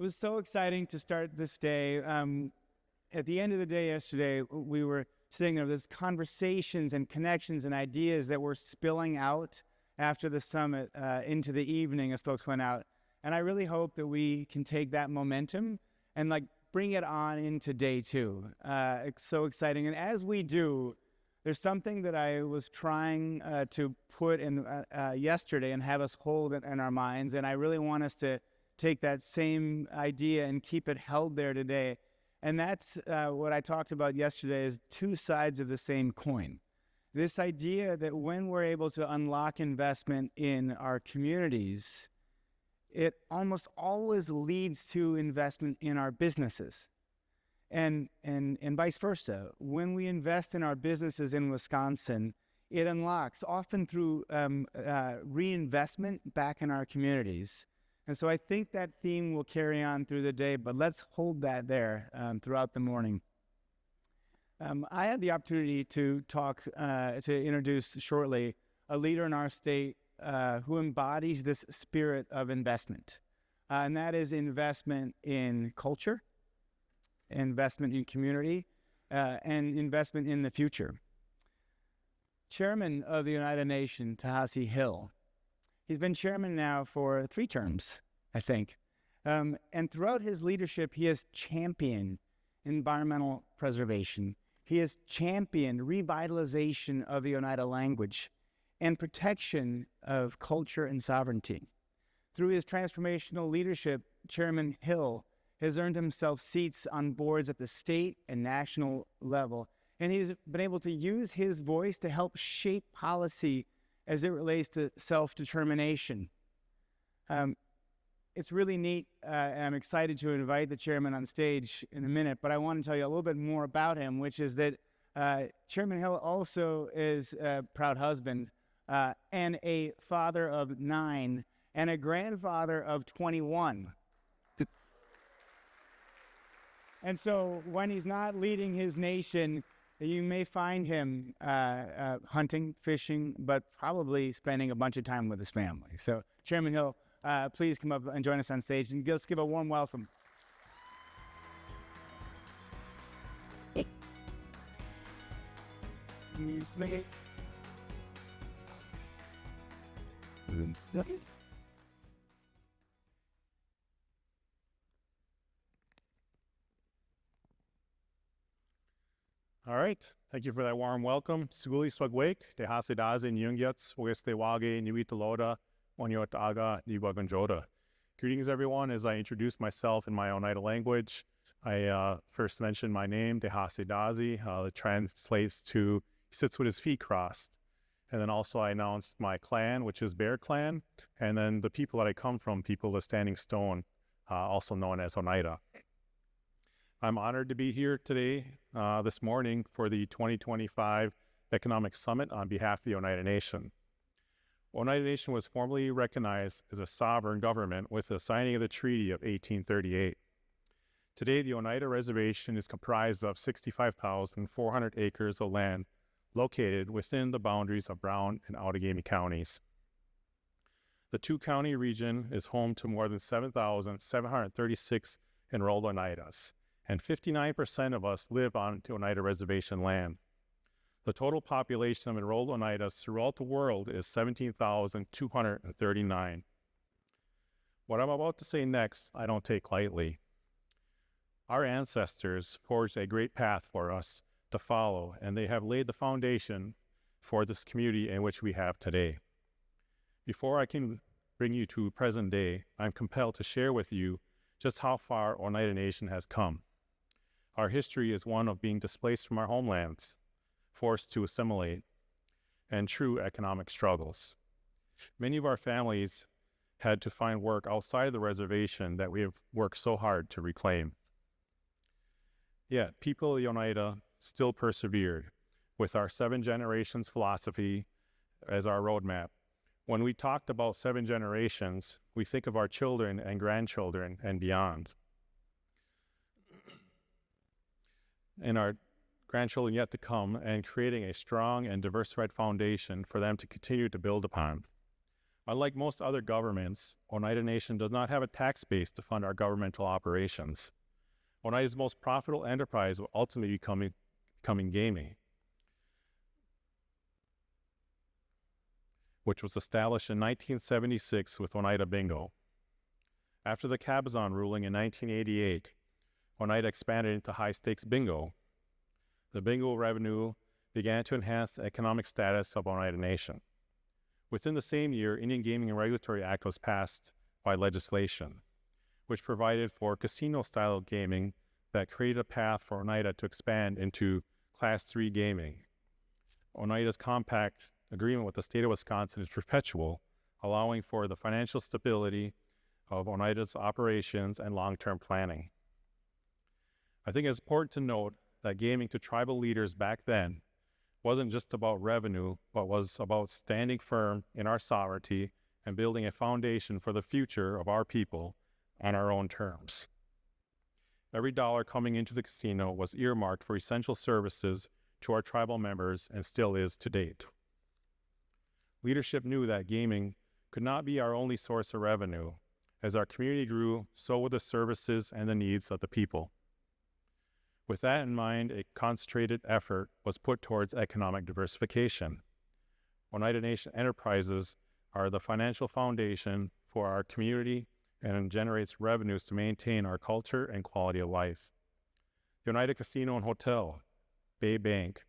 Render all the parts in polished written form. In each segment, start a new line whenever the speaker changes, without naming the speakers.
was so exciting to start this day. At the end of the day yesterday, we were sitting there, there's conversations and connections and ideas that were spilling out after the summit into the evening as folks went out. And I really hope that we can take that momentum and bring it on into day two. It's so exciting. And as we do, there's something that I was trying to put in yesterday and have us hold it in our minds. And I really want us to take that same idea and keep it held there today. And that's what I talked about yesterday is two sides of the same coin. This idea that when we're able to unlock investment in our communities, it almost always leads to investment in our businesses. And vice versa. When we invest in our businesses in Wisconsin, it unlocks, often through reinvestment back in our communities. And so I think that theme will carry on through the day, but let's hold that there throughout the morning. I had the opportunity to introduce shortly a leader in our state who embodies this spirit of investment. And that is investment in culture, investment in community, and investment in the future. Chairman of the Oneida Nation, Tehassi Hill. He's been chairman now for 3 terms, I think. And throughout his leadership, he has championed environmental preservation. He has championed revitalization of the Oneida language and protection of culture and sovereignty. Through his transformational leadership, Chairman Hill has earned himself seats on boards at the state and national level. And he's been able to use his voice to help shape policy as it relates to self-determination. It's really neat, and I'm excited to invite the chairman on stage in a minute, but I want to tell you a little bit more about him, which is that Chairman Hill also is a proud husband and a father of 9 and a grandfather of 21. And so when he's not leading his nation, you may find him hunting, fishing, but probably spending a bunch of time with his family. So Chairman Hill, please come up and join us on stage and let's give a warm welcome.
All right, thank you for that warm welcome. Suguli swagwake, Tehassi dazi nyungyats, weste wage niwitaloda, onyot aga niwagunjoda. Greetings, everyone. As I introduce myself in my Oneida language, I first mention my name, Tehassi dazi. It translates to he sits with his feet crossed. And then also I announced my clan, which is Bear Clan, and then the people that I come from, people of Standing Stone, also known as Oneida. I'm honored to be here today, this morning, for the 2025 Economic Summit on behalf of the Oneida Nation. Oneida Nation was formally recognized as a sovereign government with the signing of the Treaty of 1838. Today, the Oneida Reservation is comprised of 65,400 acres of land located within the boundaries of Brown and Outagamie counties. The two-county region is home to more than 7,736 enrolled Oneidas, and 59% of us live on the Oneida Reservation land. The total population of enrolled Oneidas throughout the world is 17,239. What I'm about to say next, I don't take lightly. Our ancestors forged a great path for us to follow, and they have laid the foundation for this community in which we have today. Before I can bring you to present day, I'm compelled to share with you just how far Oneida Nation has come. Our history is one of being displaced from our homelands, forced to assimilate, and true economic struggles. Many of our families had to find work outside of the reservation that we have worked so hard to reclaim. Yet, people of the Oneida still persevered with our 7 generations philosophy as our roadmap. When we talked about 7 generations, we think of our children and grandchildren and beyond. And our grandchildren yet to come, and creating a strong and diversified foundation for them to continue to build upon. Unlike most other governments, Oneida Nation does not have a tax base to fund our governmental operations. Oneida's most profitable enterprise will ultimately becoming gaming, which was established in 1976 with Oneida Bingo. After the Cabazon ruling in 1988, Oneida expanded into high-stakes bingo. The bingo revenue began to enhance the economic status of Oneida Nation. Within the same year, Indian Gaming and Regulatory Act was passed by legislation, which provided for casino-style gaming that created a path for Oneida to expand into Class 3 gaming. Oneida's compact agreement with the state of Wisconsin is perpetual, allowing for the financial stability of Oneida's operations and long-term planning. I think it's important to note that gaming to tribal leaders back then wasn't just about revenue, but was about standing firm in our sovereignty and building a foundation for the future of our people on our own terms. Every dollar coming into the casino was earmarked for essential services to our tribal members and still is to date. Leadership knew that gaming could not be our only source of revenue. As our community grew, so would the services and the needs of the people. With that in mind, a concentrated effort was put towards economic diversification. Oneida Nation enterprises are the financial foundation for our community and generates revenues to maintain our culture and quality of life. The Oneida Casino and Hotel, Bay Bank,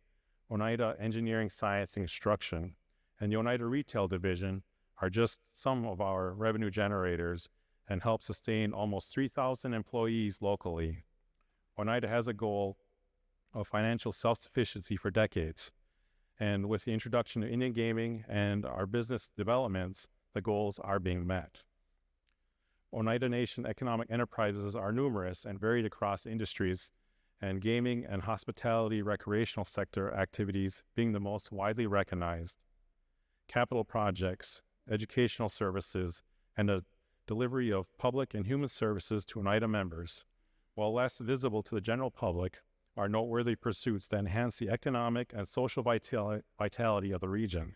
Oneida Engineering, Science, and Construction, and the Oneida Retail Division are just some of our revenue generators and help sustain almost 3,000 employees locally. Oneida has a goal of financial self-sufficiency for decades, and with the introduction of Indian gaming and our business developments, the goals are being met. Oneida Nation economic enterprises are numerous and varied across industries, and gaming and hospitality recreational sector activities being the most widely recognized. Capital projects, educational services, and the delivery of public and human services to Oneida members, while less visible to the general public, are noteworthy pursuits that enhance the economic and social vitality of the region.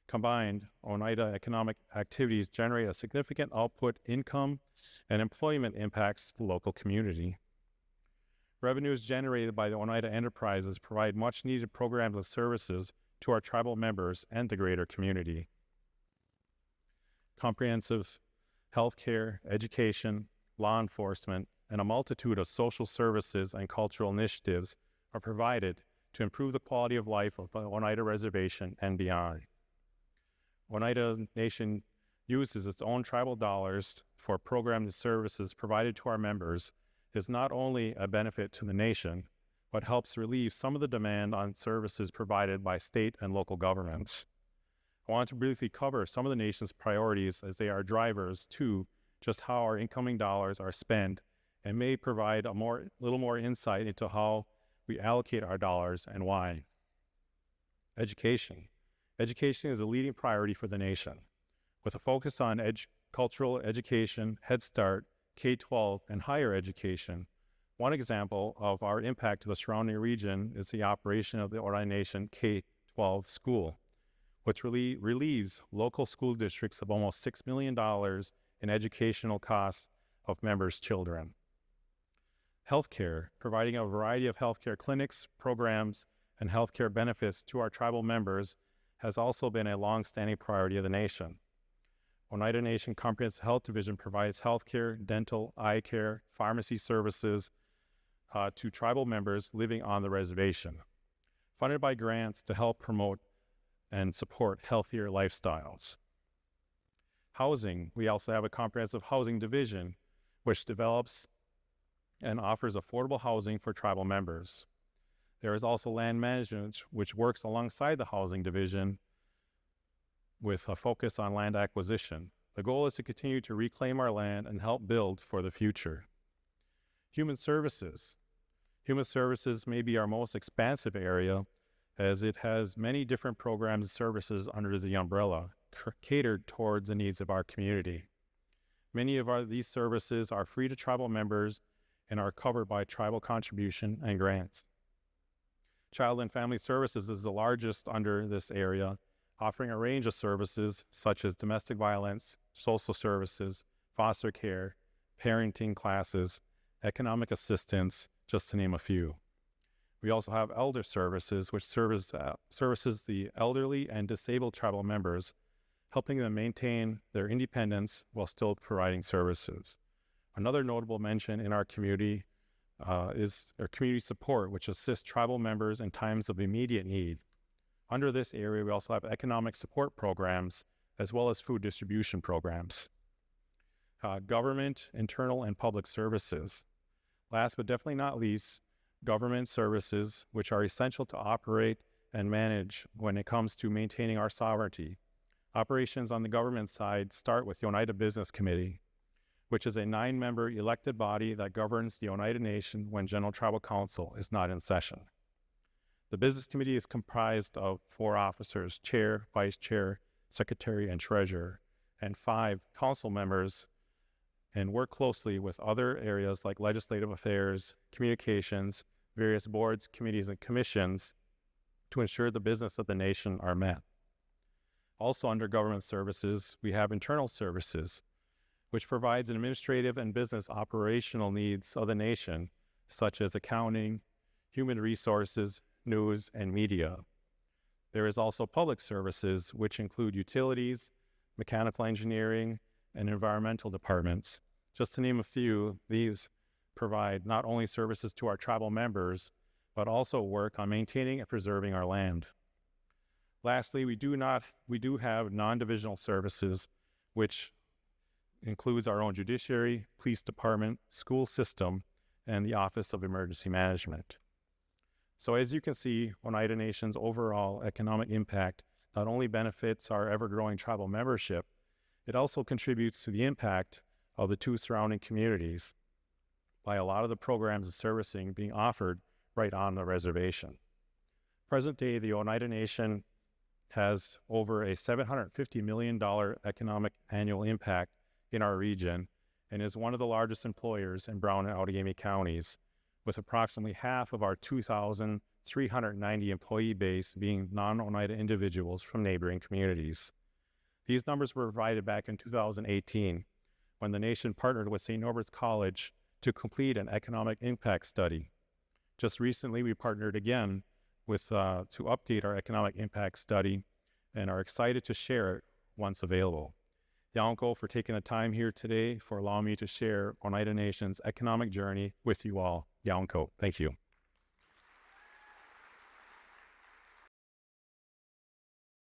Combined, Oneida economic activities generate a significant output, income, and employment impacts to the local community. Revenues generated by the Oneida enterprises provide much-needed programs and services to our tribal members and the greater community. Comprehensive healthcare, education, law enforcement, and a multitude of social services and cultural initiatives are provided to improve the quality of life of the Oneida Reservation and beyond. Oneida Nation uses its own tribal dollars for programs and services provided to our members is not only a benefit to the nation, but helps relieve some of the demand on services provided by state and local governments. I want to briefly cover some of the nation's priorities as they are drivers to just how our incoming dollars are spent and may provide a little more insight into how we allocate our dollars and why. Education. Education is a leading priority for the nation. With a focus on cultural education, Head Start, K-12, and higher education, one example of our impact to the surrounding region is the operation of the Oneida Nation K-12 school, which relieves local school districts of almost $6 million in educational costs of members' children. Healthcare, providing a variety of healthcare clinics, programs, and healthcare benefits to our tribal members has also been a long-standing priority of the nation. Oneida Nation Comprehensive Health Division provides healthcare, dental, eye care, pharmacy services to tribal members living on the reservation, funded by grants to help promote and support healthier lifestyles. Housing, we also have a comprehensive housing division which develops and offers affordable housing for tribal members. There is also land management, which works alongside the housing division with a focus on land acquisition. The goal is to continue to reclaim our land and help build for the future. Human services. Human services may be our most expansive area as it has many different programs and services under the umbrella catered towards the needs of our community. Many of these services are free to tribal members and are covered by tribal contribution and grants. Child and Family Services is the largest under this area, offering a range of services such as domestic violence, social services, foster care, parenting classes, economic assistance, just to name a few. We also have elder services, which services the elderly and disabled tribal members, helping them maintain their independence while still providing services. Another notable mention in our community is our community support, which assists tribal members in times of immediate need. Under this area, we also have economic support programs, as well as food distribution programs. Government, internal, and public services. Last but definitely not least, government services, which are essential to operate and manage when it comes to maintaining our sovereignty. Operations on the government side start with the Oneida Business Committee, which is a 9-member elected body that governs the Oneida Nation when General Tribal Council is not in session. The Business Committee is comprised of 4 officers, chair, vice chair, secretary, and treasurer, and 5 council members, and work closely with other areas like legislative affairs, communications, various boards, committees, and commissions to ensure the business of the nation are met. Also under government services, we have internal services, which provides administrative and business operational needs of the nation, such as accounting, human resources, news, and media. There is also public services, which include utilities, mechanical engineering, and environmental departments. Just to name a few, these provide not only services to our tribal members, but also work on maintaining and preserving our land. Lastly, we do have non-divisional services, which includes our own judiciary, police department, school system, and the Office of Emergency Management. So as you can see, Oneida Nation's overall economic impact not only benefits our ever-growing tribal membership, it also contributes to the impact of the 2 surrounding communities by a lot of the programs and servicing being offered right on the reservation. Present day, the Oneida Nation has over a $750 million economic annual impact in our region and is one of the largest employers in Brown and Outagamie counties, with approximately half of our 2,390 employee base being non-Oneida individuals from neighboring communities. These numbers were provided back in 2018 when the nation partnered with St. Norbert's College to complete an economic impact study. Just recently, we partnered again with to update our economic impact study and are excited to share it once available. Yanko for taking the time here today for allowing me to share Oneida Nation's economic journey with you all. Yanko, thank you.